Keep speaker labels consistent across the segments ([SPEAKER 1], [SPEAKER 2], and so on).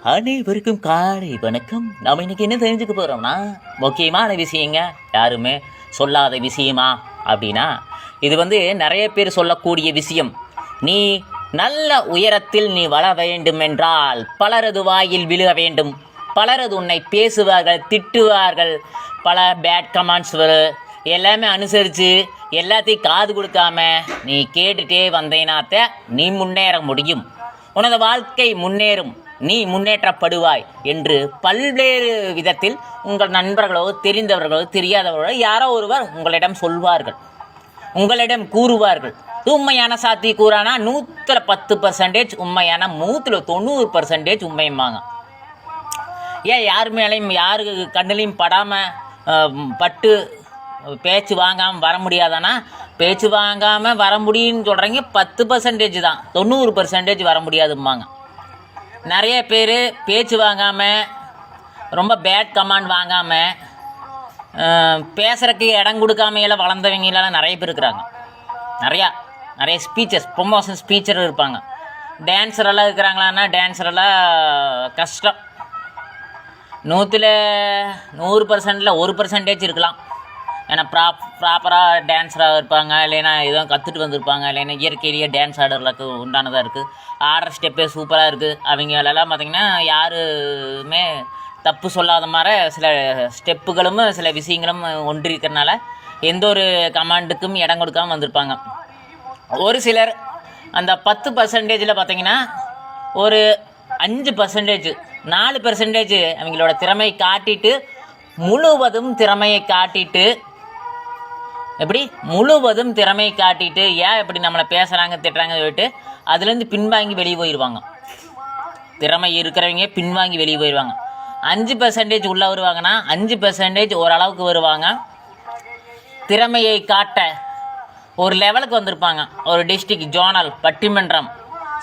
[SPEAKER 1] அனைவருக்கும் காலை வணக்கம். நம்ம இன்னைக்கு என்ன தெரிஞ்சுக்க போகிறோம்னா, முக்கியமான விஷயங்க, யாருமே சொல்லாத விஷயமா அப்படின்னா, இது நிறைய பேர் சொல்லக்கூடிய விஷயம். நீ நல்ல உயரத்தில் நீ வளர வேண்டுமென்றால் பலரது வாயில் விழுக வேண்டும். பலரது உன்னை பேசுவார்கள், திட்டுவார்கள், பல பேட் கமெண்ட்ஸ் வரும். எல்லாமே அனுசரித்து எல்லாத்தையும் காது கொடுக்காம நீ கேட்டுகிட்டே வந்தேனாத்த நீ முன்னேற முடியும். உனது வாழ்க்கை முன்னேறும், நீ முன்னேற்றப்படுவாய் என்று பல்வேறு விதத்தில் உங்கள் நண்பர்களோ தெரிந்தவர்களோ தெரியாதவர்களோ யாரோ ஒருவர் உங்களிடம் சொல்வார்கள், உங்களிடம் கூறுவார்கள். உண்மையான சாத்தி கூறானா 110% உண்மையான, 190% உண்மையுமாங்க. ஏன் யார் மேலேயும் யாரு கண்ணிலையும் படாமல் பட்டு பேச்சு வாங்காமல் வர முடியாதானா? பேச்சு வாங்காமல் வர முடியும்னு சொல்கிறீங்க, 10% தான், 90% வர முடியாதும்பாங்க. நிறைய பேர் பேச்சு வாங்காமல், ரொம்ப பேட் கமெண்ட் வாங்காமல், பேசுகிறக்கு இடம் கொடுக்காமையெல்லாம் வளர்ந்தவங்களாம் நிறைய பேர் இருக்கிறாங்க. நிறைய ஸ்பீச்சர்ஸ், ப்ரொமோஷன் ஸ்பீச்சர் இருப்பாங்க. டான்ஸரெல்லாம் இருக்கிறாங்களான்னா டான்ஸரெல்லாம் கஷ்டம். 100% 1% இருக்கலாம். ஏன்னா ப்ராப்பராக டான்ஸராக இருப்பாங்க, இல்லைன்னா எதுவும் கற்றுட்டு வந்திருப்பாங்க, இல்லைன்னா இயற்கையிலேயே டான்ஸ் ஆடுறதுக்கு உண்டானதாக இருக்குது. ஆடுற ஸ்டெப்பே சூப்பராக இருக்குது. அவங்களெல்லாம் பார்த்திங்கன்னா யாருமே தப்பு சொல்லாத மாதிரி சில ஸ்டெப்புகளும் சில விஷயங்களும் ஒன்றி இருக்கிறனால எந்த ஒரு கமாண்டுக்கும் இடம் கொடுக்காமல் வந்திருப்பாங்க. ஒரு சிலர் அந்த 10%ல் பார்த்திங்கன்னா ஒரு 5%, 4% அவங்களோட திறமை காட்டிட்டு, முழுவதும் திறமையை காட்டிட்டு, ஏன் இப்படி நம்மளை பேசுகிறாங்க திட்டுறாங்க சொல்லிட்டு அதுலேருந்து பின்வாங்கி வெளியே போயிடுவாங்க. திறமை இருக்கிறவங்க பின்வாங்கி வெளியே போயிடுவாங்க. 5% உள்ளே வருவாங்கன்னா 5% ஓரளவுக்கு வருவாங்க. திறமையை காட்ட ஒரு லெவலுக்கு வந்திருப்பாங்க. ஒரு டிஸ்ட்ரிக்ட், ஜோனல், பட்டிமன்றம்,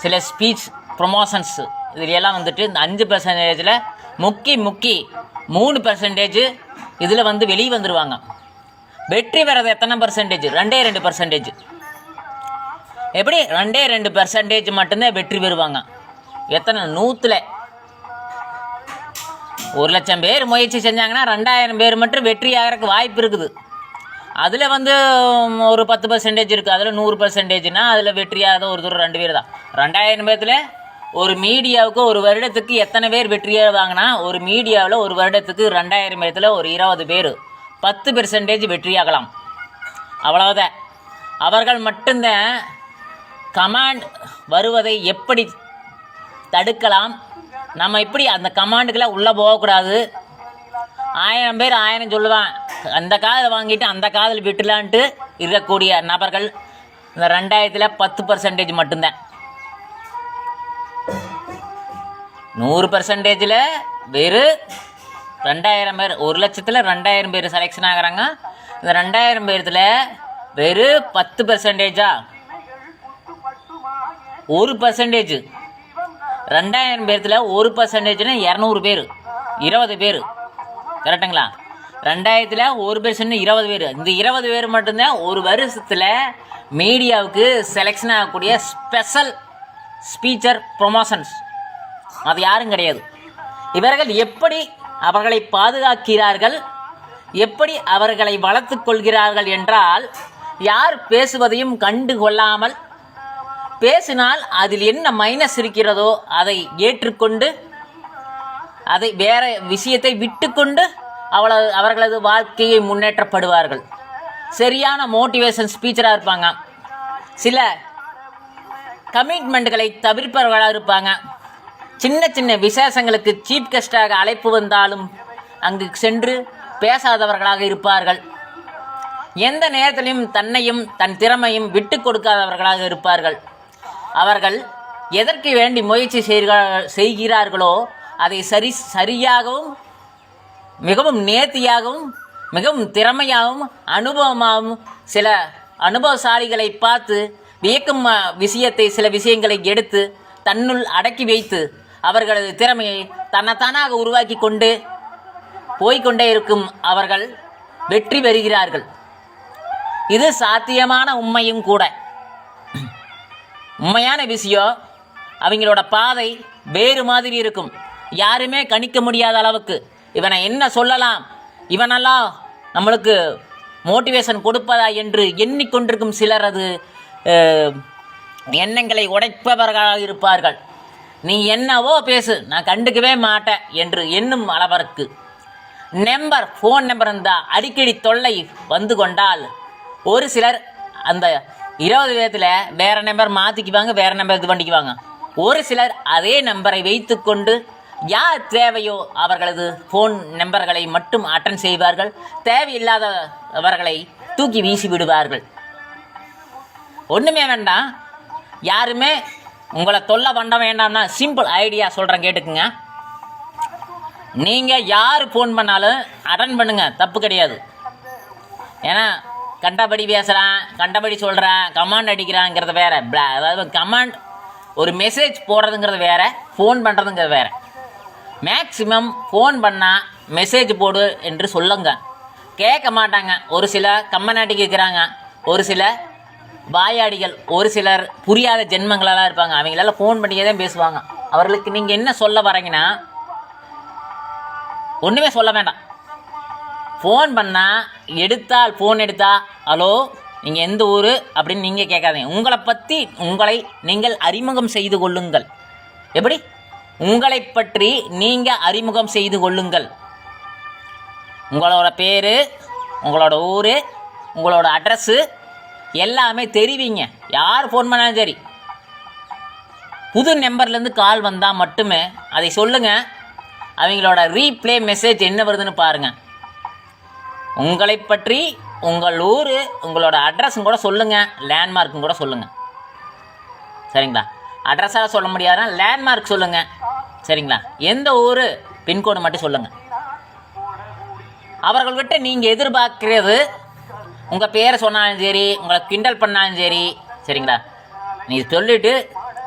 [SPEAKER 1] சில ஸ்பீச், ப்ரொமோஷன்ஸ், இதுலையெல்லாம் இந்த 5%ல் முக்கி 3% இதில் வெளியே வந்துடுவாங்க. வெற்றி பெறது எத்தனை %? 2% எப்படி 2% மட்டும்தான் வெற்றி பெறுவாங்க. எத்தனை 100ல் 1,00,000 பேர் முயற்சி செஞ்சாங்கன்னா 2,000 பேர் மட்டும் வெற்றி ஆகிறதுக்கு வாய்ப்பு இருக்குது. அதில் ஒரு 10% இருக்குது. அதில் 100%னா அதில் வெற்றியாகாத ஒரு 2 பேர் தான். 2,000 பேர்த்தில் ஒரு மீடியாவுக்கு ஒரு வருடத்துக்கு எத்தனை பேர் வெற்றியாக வாங்கினா, ஒரு மீடியாவில் ஒரு வருடத்துக்கு 2,000 பேர்த்தில் ஒரு 20 பேர் 10% வெற்றியாகலாம். அவ்வளவுதான். அவர்கள் மட்டும்தான் கமாண்ட் வருவதை எப்படி தடுக்கலாம், நம்ம இப்படி அந்த கமாண்டுக்கெல்லாம் உள்ளே போகக்கூடாது. 1000 பேர் 1000 சொல்லுவான், அந்த காதில் வாங்கிட்டு அந்த காதில் விட்டுலான்ட்டு இருக்கக்கூடிய நபர்கள் இந்த 2000ல் 10% மட்டும்தான். 100%ல் வெறும் 2,000 பேர், 1,00,000ல் 2,000 பேர் செலெக்ஷன் ஆகிறாங்க. இந்த 2,000 பேர்த்தில் வெறும் 10%, 1%. 2,000 பேர்த்தில் 1%னா 200 பேர், 20 பேர். கரெக்டுங்களா? 2,000ல் 1% 20 பேர். இந்த 20 பேர் மட்டும்தான் ஒரு வருஷத்தில் மீடியாவுக்கு செலெக்ஷன் ஆகக்கூடிய ஸ்பெஷல் ஸ்பீச்சர், ப்ரொமோஷன்ஸ். அது யாரும் கிடையாது. இவர்கள் எப்படி அவர்களை பாதுகாக்கிறார்கள், எப்படி அவர்களை வளர்த்து கொள்கிறார்கள் என்றால், யார் பேசுவதையும் கண்டு கொள்ளாமல், பேசினால் அதில் என்ன மைனஸ் இருக்கிறதோ அதை ஏற்றுக்கொண்டு, அதை வேற விஷயத்தை விட்டுக்கொண்டு அவர்களது வாழ்க்கையை முன்னேற்றப்படுவார்கள். சரியான மோட்டிவேஷன் ஸ்பீச்சராக இருப்பாங்க. சில கமிட்மெண்ட்களை தவிர்ப்பவர்களாக இருப்பாங்க. சின்ன விசேஷங்களுக்கு சீஃப் கெஸ்டாக அழைப்பு வந்தாலும் அங்கு சென்று பேசாதவர்களாக இருப்பார்கள். எந்த நேரத்திலையும் தன்னையும் தன் திறமையும் விட்டு கொடுக்காதவர்களாக இருப்பார்கள். அவர்கள் எதற்கு வேண்டி முயற்சி செய்கிறார்களோ அதை சரியாகவும் மிகவும் நேர்த்தியாகவும் மிகவும் திறமையாகவும் அனுபவமாகவும் சில அனுபவசாலிகளை பார்த்து வியக்கும் விஷயத்தை, சில விஷயங்களை எடுத்து தன்னுள் அடக்கி வைத்து அவர்களது திறமையை தன்னைத்தானாக உருவாக்கி கொண்டு போய்கொண்டே இருக்கும் அவர்கள் வெற்றி பெறுகிறார்கள். இது சாத்தியமான உண்மையும் கூட. உண்மையான விஷயம், அவங்களோட பாதை வேறு மாதிரி இருக்கும். யாருமே கணிக்க முடியாத அளவுக்கு இவனை என்ன சொல்லலாம், இவனெல்லாம் நம்மளுக்கு மோட்டிவேஷன் கொடுப்பதா என்று எண்ணிக்கொண்டிருக்கும் சிலரது எண்ணங்களை உடைப்பவர்களாக இருப்பார்கள். நீ என்னவோ பேசு, நான் கண்டுக்கவே மாட்டேன் என்று எண்ணும் அளவிற்கு ஃபோன் நம்பர் இருந்தால் அடிக்கடி தொல்லை வந்து கொண்டால் ஒரு சிலர் அந்த 20 விதத்தில் வேறு நம்பர் மாற்றிக்குவாங்க, வேறு நம்பர் இது பண்ணிக்குவாங்க. ஒரு சிலர் அதே நம்பரை வைத்து கொண்டு யார் தேவையோ அவர்களது ஃபோன் நம்பர்களை மட்டும் அட்டன் செய்வார்கள், தேவையில்லாதவர்களை தூக்கி வீசி விடுவார்கள். ஒன்றுமே வேண்டாம், யாருமே உங்களை தொல்லை பண்ண வேண்டாம்னா சிம்பிள் ஐடியா சொல்கிறேன் கேட்டுக்குங்க. நீங்கள் யார் ஃபோன் பண்ணாலும் அட்டன் பண்ணுங்கள், தப்பு கிடையாது. ஏன்னா கண்டபடி பேசுகிறான், கண்டபடி சொல்கிறான், கமாண்ட் அடிக்கிறாங்கிறது வேறு. அதாவது கமாண்ட் ஒரு மெசேஜ் போடுறதுங்கிறது வேறு, ஃபோன் பண்ணுறதுங்கிறது வேறு. மேக்ஸிமம் ஃபோன் பண்ணால் மெசேஜ் போடு என்று சொல்லுங்க, கேட்க மாட்டாங்க. ஒரு சில கம்மநாட்டி கேட்குறாங்க, ஒரு சில வாயாடிகள், ஒரு சிலர் புரியாத ஜென்மங்களெல்லாம் இருப்பாங்க. அவங்களால ஃபோன் பண்ணியே தான் பேசுவாங்க. அவர்களுக்கு நீங்கள் என்ன சொல்ல வரீங்கன்னா ஒன்றுமே சொல்ல வேண்டாம். ஃபோன் பண்ணால் ஃபோன் எடுத்தால் ஹலோ நீங்கள் எந்த ஊர் அப்படின்னு நீங்கள் கேட்காதீங்க. உங்களை பற்றி நீங்கள் அறிமுகம் செய்து கொள்ளுங்கள். எப்படி? உங்களை பற்றி நீங்கள் அறிமுகம் செய்து கொள்ளுங்கள். உங்களோட பேர், உங்களோட ஊர், உங்களோட அட்ரஸ்ஸு எல்லாமே தெரிவிங்க. யார் ஃபோன் பண்ணாலும் சரி, புது நம்பர்லேருந்து கால் வந்தால் மட்டுமே அதை சொல்லுங்கள். அவங்களோட ரீப்ளே மெசேஜ் என்ன வருதுன்னு பாருங்கள். உங்களை பற்றி உங்கள் ஊர், உங்களோட அட்ரஸும் கூட சொல்லுங்கள், லேண்ட்மார்க்கும் கூட சொல்லுங்கள். சரிங்களா? அட்ரஸாக சொல்ல முடியாதுன்னா லேண்ட்மார்க் சொல்லுங்கள். சரிங்களா? எந்த ஊர், பின்கோடு மட்டும் சொல்லுங்கள். அவர்கள்கிட்ட நீங்கள் எதிர்பார்க்கிறது உங்கள் பேரை சொன்னாலும் சரி, உங்களை கிண்டல் பண்ணாலும் சரி. சரிங்களா? நீ சொல்லிவிட்டு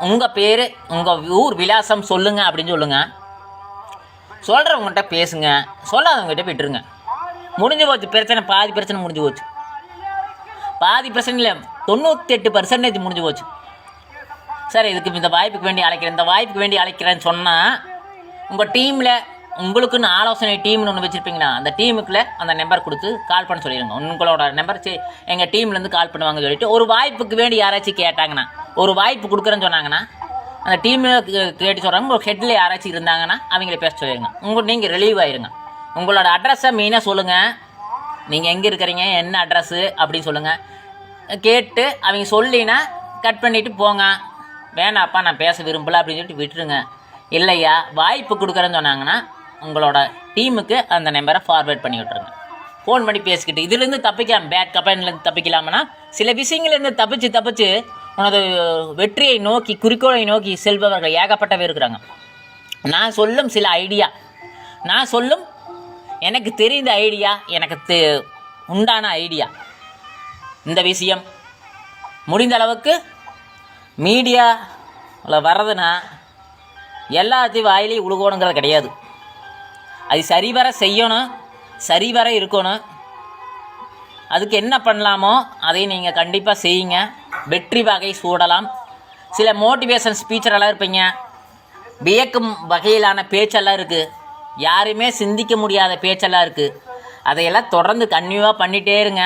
[SPEAKER 1] உங்கள் பேர், உங்கள் ஊர் விலாசம் சொல்லுங்கள் அப்படின்னு சொல்லுங்கள். சொல்கிறவங்ககிட்ட பேசுங்க, சொல்லாதவங்ககிட்ட விட்டுருங்க. முடிஞ்சு போச்சு பிரச்சனை. பாதி பிரச்சனை முடிஞ்சு போச்சு. பாதி பிரச்சனை இல்லை, 98% முடிஞ்சு போச்சு. சார் இதுக்கு இந்த வாய்ப்புக்கு வேண்டி அழைக்கிறேன், இந்த வாய்ப்புக்கு வேண்டி அழைக்கிறேன்னு சொன்னால் உங்கள் டீமில் உங்களுக்குன்னு ஆலோசனை டீம்னு ஒன்று வச்சுருப்பீங்களா, அந்த டீமுக்குள்ளே அந்த நம்பர் கொடுத்து கால் பண்ண சொல்லிடுங்க. உங்களோட நம்பர் எங்கள் டீம்லேருந்து கால் பண்ணுவாங்கன்னு சொல்லிட்டு ஒரு வாய்ப்புக்கு வேண்டி யாராச்சும் கேட்டாங்கன்னா, ஒரு வாய்ப்பு கொடுக்குறேன்னு சொன்னாங்கன்னா அந்த டீமில் கேட்டு சொல்கிறாங்க. உங்கள் ஹெட்டில் யாராச்சும் இருந்தாங்கன்னா அவங்கள பேச சொல்லிடுங்க. நீங்கள் ரிலீவ் ஆகிருங்க. உங்களோட அட்ரஸை மெயினாக சொல்லுங்கள். நீங்கள் எங்கே இருக்கிறீங்க, என்ன அட்ரஸ்ஸு அப்படின்னு சொல்லுங்கள். கேட்டு அவங்க சொல்லினா கட் பண்ணிவிட்டு போங்க. வேணாப்பா நான் பேச விரும்பலை அப்படின்னு சொல்லிட்டு விட்டுருங்க. இல்லையா வாய்ப்பு கொடுக்குறேன்னு சொன்னாங்கன்னா உங்களோட டீமுக்கு அந்த நம்பரை ஃபார்வேர்ட் பண்ணி விட்டுருங்க. ஃபோன் பண்ணி பேசிக்கிட்டு இதுலேருந்து தப்பிக்கலாம், பேட் கம்பெனிலேருந்து தப்பிக்கலாம்னா சில விஷயங்கள்லேருந்து தப்பிச்சு உனது வெற்றியை நோக்கி, குறிக்கோளை நோக்கி செல்பவர்கள் ஏகப்பட்டவே இருக்கிறாங்க. நான் சொல்லும் சில ஐடியா, நான் சொல்லும் எனக்கு தெரிந்த ஐடியா, எனக்கு உண்டான ஐடியா. இந்த விஷயம் முடிந்த அளவுக்கு மீடியாவில் வர்றதுன்னா எல்லாத்தையும் வாயிலையும் உழுகணுங்கிறது கிடையாது. அது சரிவர செய்யணும், சரிவர இருக்கணும். அதுக்கு என்ன பண்ணலாமோ அதை நீங்கள் கண்டிப்பாக செய்யுங்க. வெற்றி வகை சூடலாம். சில மோட்டிவேஷன் ஸ்பீச்சரெல்லாம் இருப்பீங்க, வியக்கும் வகையிலான பேச்செல்லாம் இருக்குது, யாருமே சிந்திக்க முடியாத பேச்செல்லாம் இருக்குது. அதையெல்லாம் தொடர்ந்து கன்டினியூவாக பண்ணிகிட்டே இருங்க.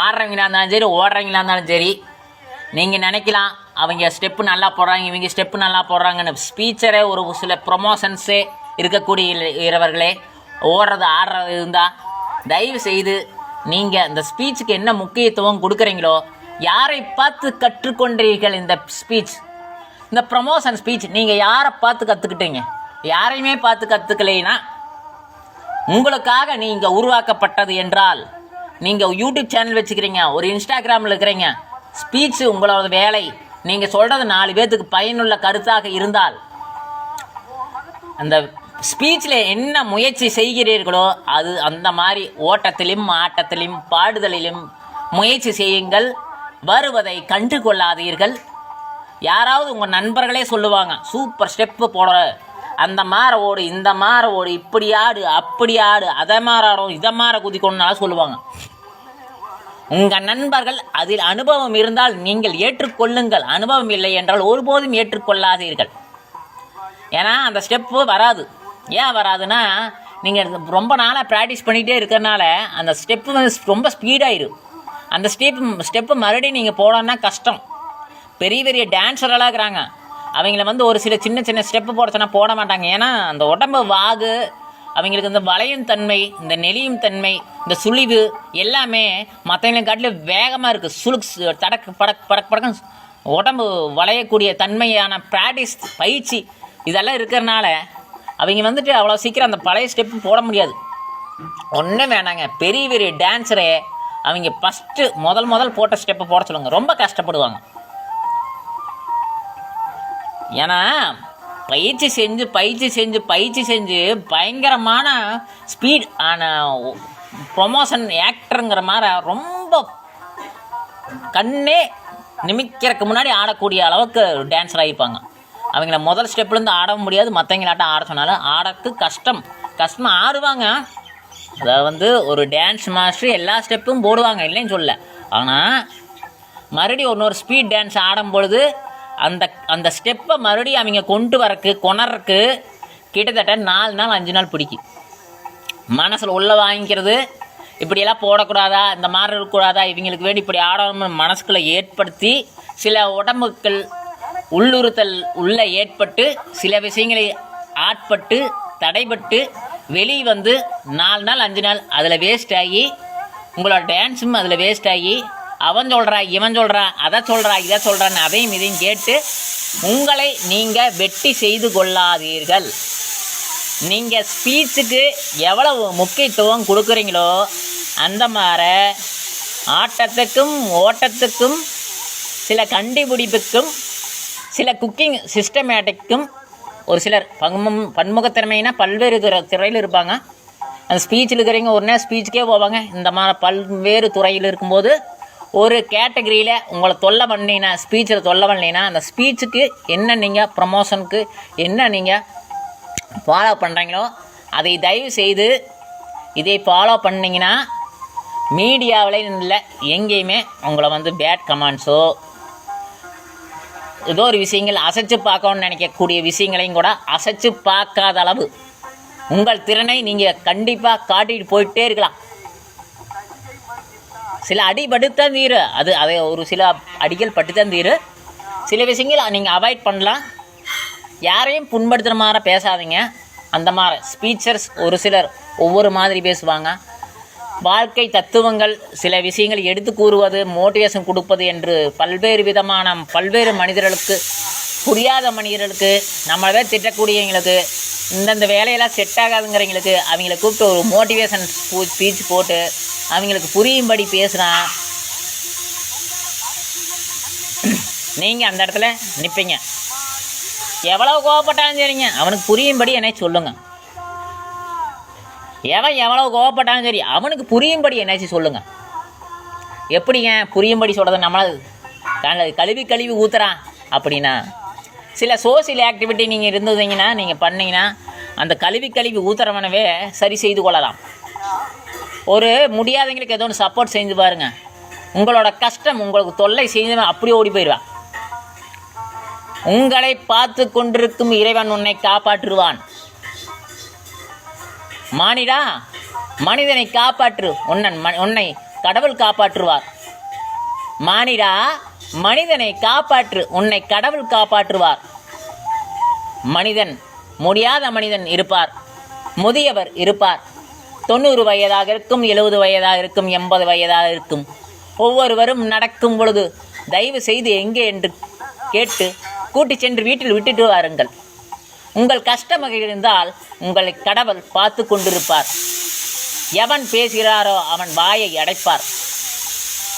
[SPEAKER 1] ஆடுறவங்களா இருந்தாலும் சரி, ஓடுறவங்களா இருந்தாலும் சரி. நீங்கள் நினைக்கலாம் அவங்க ஸ்டெப்பு நல்லா போடுறாங்க, இவங்க ஸ்டெப்பு நல்லா போடுறாங்கன்னு. ஸ்பீச்சரே ஒரு சில ப்ரொமோஷன்ஸே இருக்கக்கூடியவர்களே ஓடுறது ஆடுறது இருந்தால் தயவு செய்து நீங்கள் இந்த ஸ்பீச்சுக்கு என்ன முக்கியத்துவம் கொடுக்குறீங்களோ, யாரை பார்த்து கற்றுக்கொண்டீர்கள் இந்த ஸ்பீச், இந்த ப்ரமோஷன் ஸ்பீச் நீங்கள் யாரை பார்த்து கற்றுக்கிட்டீங்க? யாரையுமே பார்த்து கற்றுக்கலைன்னா உங்களுக்காக நீங்கள் உருவாக்கப்பட்டது என்றால், நீங்கள் யூடியூப் சேனல் வச்சுக்கிறீங்க, ஒரு இன்ஸ்டாகிராமில் இருக்கிறீங்க, ஸ்பீச்சு உங்களோட வேலை. நீங்கள் சொல்கிறது 4 பேர்த்துக்கு பயனுள்ள கருத்தாக இருந்தால் அந்த ஸ்பீச்சில் என்ன முயற்சி செய்கிறீர்களோ அது அந்த மாதிரி ஓட்டத்திலும் ஆட்டத்திலும் பாடுதலிலும் முயற்சி செய்யுங்கள். வருவதை கண்டு கொள்ளாதீர்கள். யாராவது உங்கள் நண்பர்களே சொல்லுவாங்க, சூப்பர் ஸ்டெப்பு போடுற, அந்த மாற ஓடு, இந்த மாற ஓடு, இப்படி ஆடு, அப்படி ஆடு, அதை மாற ஆடும், இதை மாற குதிக்கணும்னாலும் சொல்லுவாங்க. உங்கள் நண்பர்கள் அதில் அனுபவம் இருந்தால் நீங்கள் ஏற்றுக்கொள்ளுங்கள். அனுபவம் இல்லை என்றால் ஒருபோதும் ஏற்றுக்கொள்ளாதீர்கள். ஏன்னா அந்த ஸ்டெப்பு வராது. ஏன் வராதுன்னா, நீங்கள் ரொம்ப நாளாக ப்ராக்டிஸ் பண்ணிகிட்டே இருக்கிறனால அந்த ஸ்டெப்பு வந்து ரொம்ப ஸ்பீடாகிடும். அந்த ஸ்டெப்பு மறுபடியும் நீங்கள் போடணுன்னா கஷ்டம். பெரிய பெரிய டான்ஸரெல்லாம் இருக்கிறாங்க, அவங்கள வந்து ஒரு சில சின்ன சின்ன ஸ்டெப்பு போட சொன்னால் போட மாட்டாங்க. ஏன்னா அந்த உடம்பு வாகு, அவங்களுக்கு இந்த வளையும் தன்மை, இந்த நெளியும் தன்மை, இந்த சுழிவு எல்லாமே மற்றவங்களை காட்டிலும் வேகமாக இருக்குது. தடக்கு படக்கு உடம்பு வளையக்கூடிய தன்மையான ப்ராக்டிஸ் பயிற்சி இதெல்லாம் இருக்கிறனால அவங்க வந்துட்டு அவ்வளோ சீக்கிரம் அந்த பழைய ஸ்டெப்பு போட முடியாது. ஒன்றும் வேணாங்க, பெரிய பெரிய டான்ஸரே அவங்க ஃபஸ்ட்டு முதல் போட்ட ஸ்டெப்பை போட சொல்லுங்க, ரொம்ப கஷ்டப்படுவாங்க. ஏன்னா பயிற்சி செஞ்சு பயங்கரமான ஸ்பீட் ஆன ப்ரொமோஷன் ஆக்டருங்கிற மாதிரி ரொம்ப கண்ணே நிமிக்கிறதுக்கு முன்னாடி ஆடக்கூடிய அளவுக்கு டான்ஸர் ஆகிப்பாங்க. அவங்கள முதல் ஸ்டெப்லேருந்து ஆட முடியாது, மற்றவங்களாட்டம் ஆட சொன்னாலும் ஆடக்கு கஷ்டமாக ஆடுவாங்க. அதாவது வந்து ஒரு டான்ஸ் மாஸ்டர் எல்லா ஸ்டெப்பும் போடுவாங்க, இல்லைன்னு சொல்ல. ஆனால் மறுபடியும் இன்னொரு ஸ்பீட் டான்ஸ் ஆடும் பொழுது அந்த ஸ்டெப்பை மறுபடியும் அவங்க கொண்டு கொணறக்கு கிட்டத்தட்ட 4 நாள் 5 நாள் பிடிக்கும். மனசில் உள்ள வாங்கிக்கிறது, இப்படியெல்லாம் போடக்கூடாதா, இந்த மாதிரி இருக்கக்கூடாதா, இவங்களுக்கு வேண்டி இப்படி ஆடணும்னு மனசுக்குள்ளே ஏற்படுத்தி சில உடம்புகள் உள்ளுறுத்தல் உள்ள ஏற்பட்டு சில விஷயங்களை ஆட்பட்டு தடைபட்டு வெளியே வந்து 4 நாள் 5 நாள் அதில் வேஸ்ட் ஆகி உங்களோட டான்ஸும் அதில் வேஸ்ட் ஆகி அவன் சொல்கிறா இவன் சொல்கிறா அதை சொல்கிறா இதை சொல்கிறான்னு அதையும் இதையும் கேட்டு உங்களை நீங்கள் வெட்டி செய்து கொள்ளாதீர்கள். நீங்கள் ஸ்பீச்சுக்கு எவ்வளவு முக்கியத்துவம் கொடுக்குறீங்களோ அந்த மாதிரி ஆட்டத்துக்கும் ஓட்டத்துக்கும் சில கண்டுபிடிப்புக்கும் சில குக்கிங் சிஸ்டமேட்டிக்கும் ஒரு சிலர் பன்முகத்திறமைனா பல்வேறு துறையில் இருப்பாங்க. அந்த ஸ்பீச்சில் இருக்கிறவங்க ஒரு நேரம் ஸ்பீச்சுக்கே போவாங்க. இந்த மாதிரி பல்வேறு துறையில் இருக்கும்போது ஒரு கேட்டகரியில் உங்களை தொல்லை பண்ணினா, ஸ்பீச்சில் தொல்லை பண்ணினா அந்த ஸ்பீச்சுக்கு என்ன நீங்கள் ப்ரமோஷனுக்கு என்ன நீங்கள் ஃபாலோ பண்ணுறீங்களோ அதை தயவு செய்து இதை ஃபாலோ பண்ணிங்கன்னா மீடியாவில் இல்லை எங்கேயுமே உங்களை வந்து பேட் கமெண்ட்ஸோ ஏதோ ஒரு விஷயங்கள் அசைச்சு பார்க்கணும்னு நினைக்கக்கூடிய விஷயங்களையும் கூட அசைச்சு பார்க்காத அளவு உங்கள் திறனை நீங்கள் கண்டிப்பாக காட்டிட்டு போயிட்டே இருக்கலாம். சில அடி பட்டுத்தான் தீரும், அதை ஒரு சில அடிகள் பட்டுத்தான் தீரும். சில விஷயங்கள் நீங்கள் அவாய்ட் பண்ணலாம். யாரையும் புண்படுத்துகிற மாதிரி பேசாதீங்க. அந்த மாதிரி ஸ்பீச்சர்ஸ் ஒரு சிலர் ஒவ்வொரு மாதிரி பேசுவாங்க. வாழ்க்கை தத்துவங்கள் சில விஷயங்கள் எடுத்து கூறுவது, மோட்டிவேஷன் கொடுப்பது என்று பல்வேறு மனிதர்களுக்கு, புரியாத மனிதர்களுக்கு, நம்மளவே திட்டக்கூடியவங்களுக்கு, இந்தந்த வேலையெல்லாம் செட் ஆகாதுங்கிறவங்களுக்கு அவங்கள கூப்பிட்டு ஒரு மோட்டிவேஷன் ஸ்பீச் போட்டு அவங்களுக்கு புரியும்படி பேசுனா நீங்கள் அந்த இடத்துல நிற்பீங்க. எவ்வளோ கோவப்பட்டாலும் சரிங்க, அவனுக்கு புரியும்படி என்னை சொல்லுங்கள். எவ்வளோ கோவப்பட்டாலும் சரி அவனுக்கு புரியும்படி என்னாச்சும் சொல்லுங்கள். எப்படிங்க புரியும்படி சொல்கிறது? நம்மளால் கழுவி ஊற்றுறான் அப்படின்னா சில சோசியல் ஆக்டிவிட்டி நீங்கள் இருந்ததுங்கன்னா நீங்கள் பண்ணிங்கன்னா அந்த கழுவி ஊற்றுறவனவே சரி செய்து கொள்ளலாம். ஒரு முடியாதவங்களுக்கு ஏதோ ஒன்று சப்போர்ட் செஞ்சு பாருங்கள். உங்களோட கஷ்டம் உங்களுக்கு தொல்லை செய்து அப்படியே ஓடி போயிடுவான். உங்களை பார்த்து கொண்டிருக்கும் இறைவன் உன்னை காப்பாற்றுவான். மானிடா, மனிதனை காப்பாற்று, உன்னை கடவுள் காப்பாற்றுவார். மானிடா, மனிதனை காப்பாற்று, உன்னை கடவுள் காப்பாற்றுவார். முடியாத மனிதன் இருப்பார், முதியவர் இருப்பார். 90 வயதாக இருக்கும், 70 வயதாக இருக்கும், 80 வயதாக இருக்கும். ஒவ்வொருவரும் நடக்கும் பொழுது தயவு செய்து எங்கே என்று கேட்டு கூட்டி சென்று வீட்டில் விட்டுட்டு வாருங்கள். உங்கள் கஷ்டமாக இருந்தால் உங்களை கடவுள் பார்த்து கொண்டிருப்பார். எவன் பேசுகிறாரோ அவன் வாயை அடைப்பார்.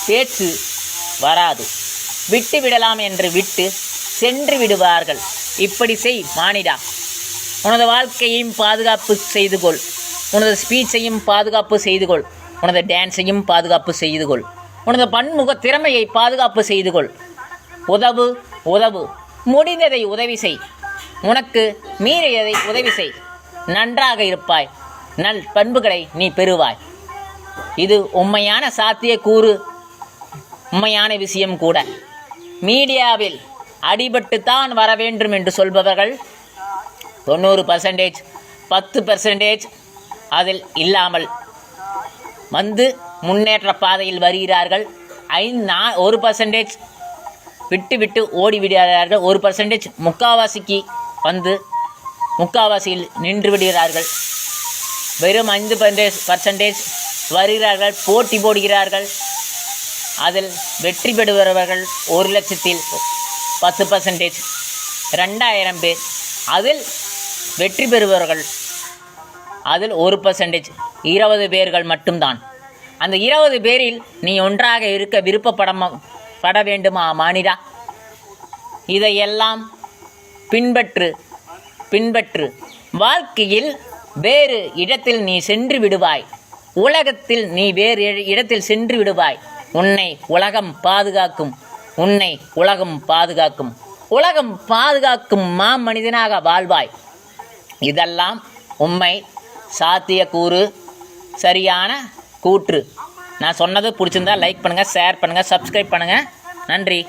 [SPEAKER 1] பேச்சு வராது, விட்டு விடலாம் என்று விட்டு சென்று விடுவார்கள். இப்படி செய் மானிடா. உனது வாழ்க்கையையும் பாதுகாப்பு செய்து கொள், உனது ஸ்பீச்சையும் பாதுகாப்பு செய்து கொள், உனது டான்ஸையும் பாதுகாப்பு செய்து கொள், உனது பன்முக திறமையை பாதுகாப்பு செய்து கொள். உதவு, முடிந்ததை உதவி செய், உனக்கு மீறியதை உதவி செய். நன்றாக இருப்பாய், நல் பண்புகளை நீ பெறுவாய். இது உண்மையான சாத்தியக்கூறு, உண்மையான விஷயம் கூட. மீடியாவில் அடிபட்டுத்தான் வர வேண்டும் என்று சொல்பவர்கள் 90% 10% அதில் இல்லாமல் வந்து முன்னேற்ற பாதையில் வருகிறார்கள். 1% விட்டு விட்டு ஓடி விடுகிறார்கள். 1% முக்காவாசிக்கு வந்து முக்காவாசியில் நின்று விடுகிறார்கள். வெறும் 5% வருகிறார்கள், போட்டி போடுகிறார்கள். அதில் வெற்றி பெறுபவர்கள் 1,00,000-ல் 10%, 2,000 பேர். அதில் வெற்றி பெறுபவர்கள் அதில் 1%, 20 பேர்கள் மட்டும்தான். அந்த 20 பேரில் நீ ஒன்றாக இருக்க விருப்பப்பட வேண்டுமா மானிடா? இதையெல்லாம் பின்பற்று. வாழ்க்கையில் வேறு இடத்தில் நீ சென்று விடுவாய். உலகத்தில் நீ வேறு இடத்தில் சென்று விடுவாய். உன்னை உலகம் பாதுகாக்கும். உலகம் பாதுகாக்கும் மாமனிதனாக வாழ்வாய். இதெல்லாம் உண்மை, சாத்தியக்கூறு, சரியான கூற்று. நான் சொன்னது பிடிச்சிருந்தா லைக் பண்ணுங்கள், ஷேர் பண்ணுங்கள், சப்ஸ்கிரைப் பண்ணுங்கள். நன்றி.